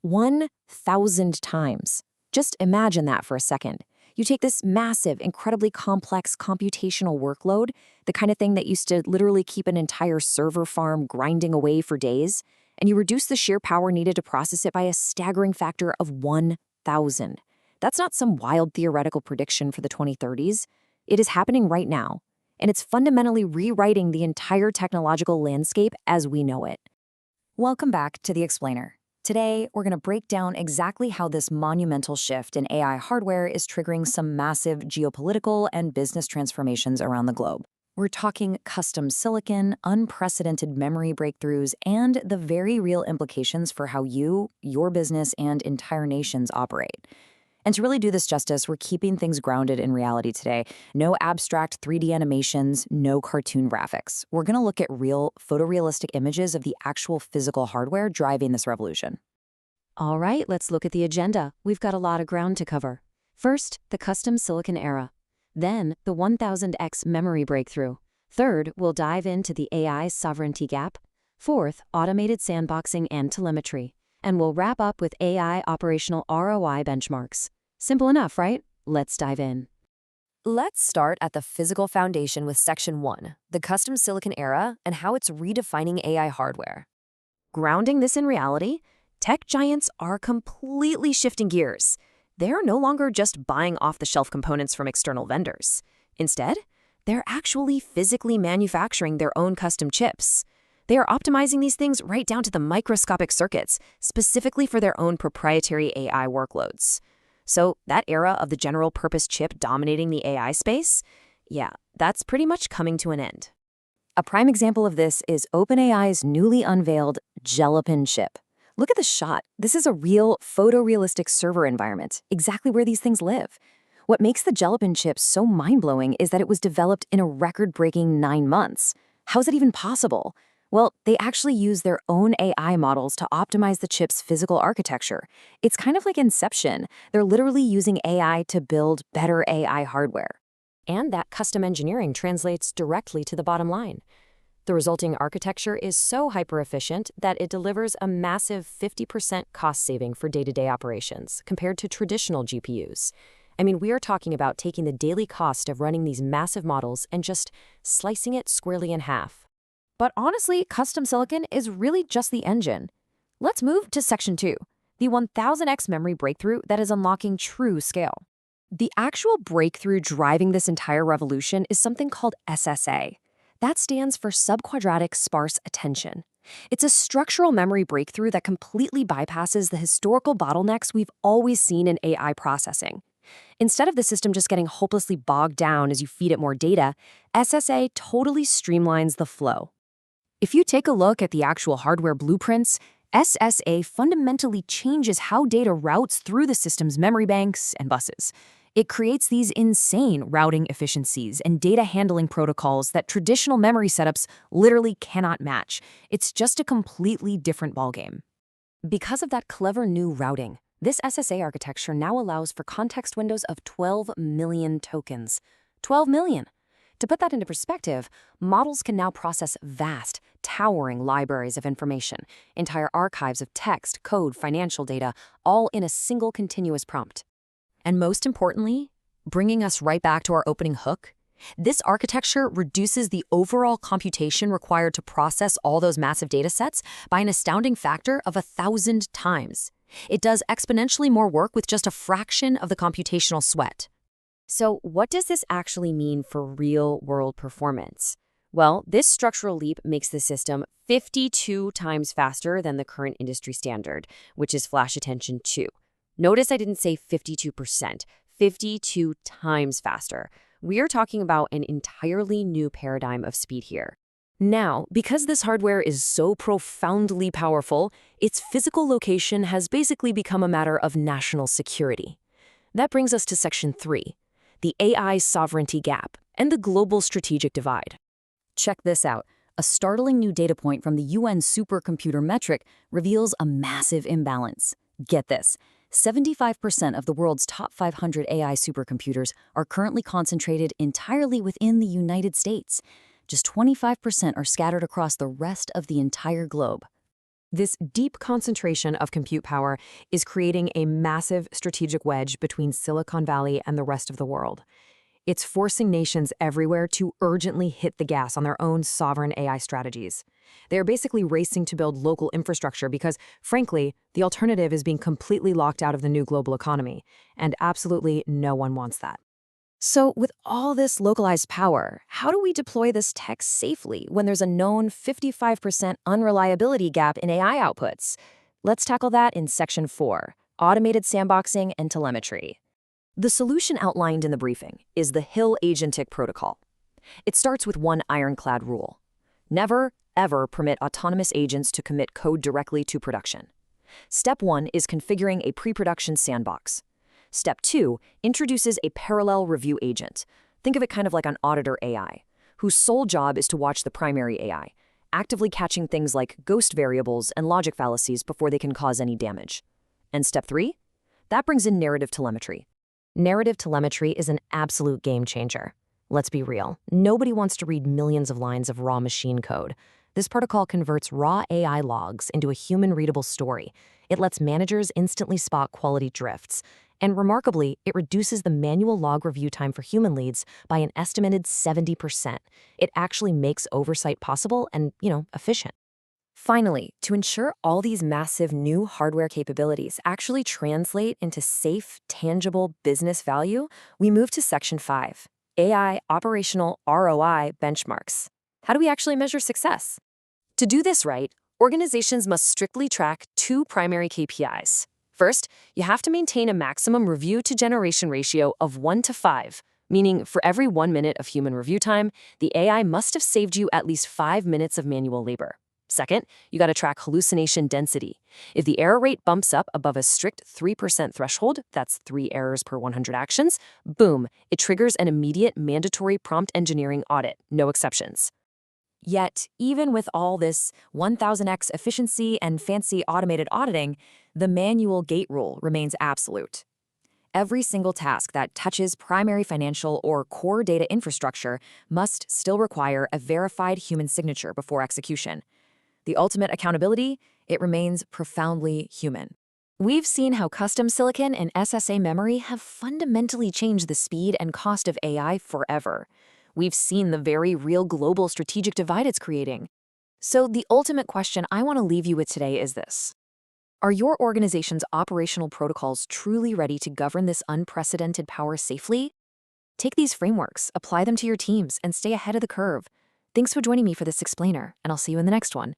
1,000 times. Just imagine that for a second. You take this massive, incredibly complex computational workload, the kind of thing that used to literally keep an entire server farm grinding away for days, and you reduce the sheer power needed to process it by a staggering factor of 1,000. That's not some wild theoretical prediction for the 2030s. It is happening right now, and it's fundamentally rewriting the entire technological landscape as we know it. Welcome back to The Explainer. Today, we're going to break down exactly how this monumental shift in AI hardware is triggering some massive geopolitical and business transformations around the globe. We're talking custom silicon, unprecedented memory breakthroughs, and the very real implications for how you, your business, and entire nations operate. And to really do this justice, we're keeping things grounded in reality today. No abstract 3D animations, no cartoon graphics. We're going to look at real, photorealistic images of the actual physical hardware driving this revolution. All right, let's look at the agenda. We've got a lot of ground to cover. First, the custom silicon era. Then, the 1000x memory breakthrough. Third, we'll dive into the AI sovereignty gap. Fourth, automated sandboxing and telemetry. And we'll wrap up with AI operational ROI benchmarks. Simple enough, right? Let's dive in. Let's start at the physical foundation with Section 1, the custom silicon era and how it's redefining AI hardware. Grounding this in reality, tech giants are completely shifting gears. They're no longer just buying off-the-shelf components from external vendors. Instead, they're actually physically manufacturing their own custom chips. They are optimizing these things right down to the microscopic circuits, specifically for their own proprietary AI workloads. So that era of the general-purpose chip dominating the AI space, yeah, that's pretty much coming to an end. A prime example of this is OpenAI's newly unveiled Jalapen chip. Look at the shot. This is a real photorealistic server environment, exactly where these things live. What makes the Jalapen chip so mind-blowing is that it was developed in a record-breaking 9 months. How's it even possible? Well, they actually use their own AI models to optimize the chip's physical architecture. It's kind of like Inception. They're literally using AI to build better AI hardware. And that custom engineering translates directly to the bottom line. The resulting architecture is so hyper-efficient that it delivers a massive 50% cost saving for day-to-day operations compared to traditional GPUs. I mean, we are talking about taking the daily cost of running these massive models and just slicing it squarely in half. But honestly, custom silicon is really just the engine. Let's move to Section 2, the 1000x memory breakthrough that is unlocking true scale. The actual breakthrough driving this entire revolution is something called SSA. That stands for Subquadratic Sparse Attention. It's a structural memory breakthrough that completely bypasses the historical bottlenecks we've always seen in AI processing. Instead of the system just getting hopelessly bogged down as you feed it more data, SSA totally streamlines the flow. If you take a look at the actual hardware blueprints, SSA fundamentally changes how data routes through the system's memory banks and buses. It creates these insane routing efficiencies and data handling protocols that traditional memory setups literally cannot match. It's just a completely different ballgame. Because of that clever new routing, this SSA architecture now allows for context windows of 12 million tokens. 12 million! To put that into perspective, models can now process vast, towering libraries of information, entire archives of text, code, financial data, all in a single continuous prompt. And most importantly, bringing us right back to our opening hook, this architecture reduces the overall computation required to process all those massive data sets by an astounding factor of 1,000 times. It does exponentially more work with just a fraction of the computational sweat. So what does this actually mean for real-world performance? Well, this structural leap makes the system 52 times faster than the current industry standard, which is flash attention 2. Notice I didn't say 52%, 52 times faster. We are talking about an entirely new paradigm of speed here. Now, because this hardware is so profoundly powerful, its physical location has basically become a matter of national security. That brings us to Section 3. The AI sovereignty gap, and the global strategic divide. Check this out. A startling new data point from the UN Supercomputer metric reveals a massive imbalance. Get this, 75% of the world's top 500 AI supercomputers are currently concentrated entirely within the United States. Just 25% are scattered across the rest of the entire globe. This deep concentration of compute power is creating a massive strategic wedge between Silicon Valley and the rest of the world. It's forcing nations everywhere to urgently hit the gas on their own sovereign AI strategies. They're basically racing to build local infrastructure because, frankly, the alternative is being completely locked out of the new global economy, and absolutely no one wants that. So, with all this localized power, how do we deploy this tech safely when there's a known 55% unreliability gap in AI outputs? Let's tackle that in Section 4, Automated Sandboxing and Telemetry. The solution outlined in the briefing is the Agentic protocol. It starts with one ironclad rule. Never, ever permit autonomous agents to commit code directly to production. Step 1 is configuring a pre-production sandbox. Step 2 introduces a parallel review agent. Think of it kind of like an auditor AI, whose sole job is to watch the primary AI, actively catching things like ghost variables and logic fallacies before they can cause any damage. And step 3? That brings in narrative telemetry. Narrative telemetry is an absolute game changer. Let's be real, nobody wants to read millions of lines of raw machine code. This protocol converts raw AI logs into a human-readable story. It lets managers instantly spot quality drifts. And remarkably, it reduces the manual log review time for human leads by an estimated 70%. It actually makes oversight possible and, efficient. Finally, to ensure all these massive new hardware capabilities actually translate into safe, tangible business value, we move to Section 5, AI Operational ROI Benchmarks. How do we actually measure success? To do this right, organizations must strictly track two primary KPIs. First, you have to maintain a maximum review-to-generation ratio of 1 to 5, meaning for every 1 minute of human review time, the AI must have saved you at least 5 minutes of manual labor. Second, you got to track hallucination density. If the error rate bumps up above a strict 3% threshold, that's 3 errors per 100 actions, boom, it triggers an immediate mandatory prompt engineering audit, no exceptions. Yet, even with all this 1000x efficiency and fancy automated auditing, the manual gate rule remains absolute. Every single task that touches primary financial or core data infrastructure must still require a verified human signature before execution. The ultimate accountability, it remains profoundly human. We've seen how custom silicon and SSA memory have fundamentally changed the speed and cost of AI forever. We've seen the very real global strategic divide it's creating. So the ultimate question I want to leave you with today is this. Are your organization's operational protocols truly ready to govern this unprecedented power safely? Take these frameworks, apply them to your teams, and stay ahead of the curve. Thanks for joining me for this explainer, and I'll see you in the next one.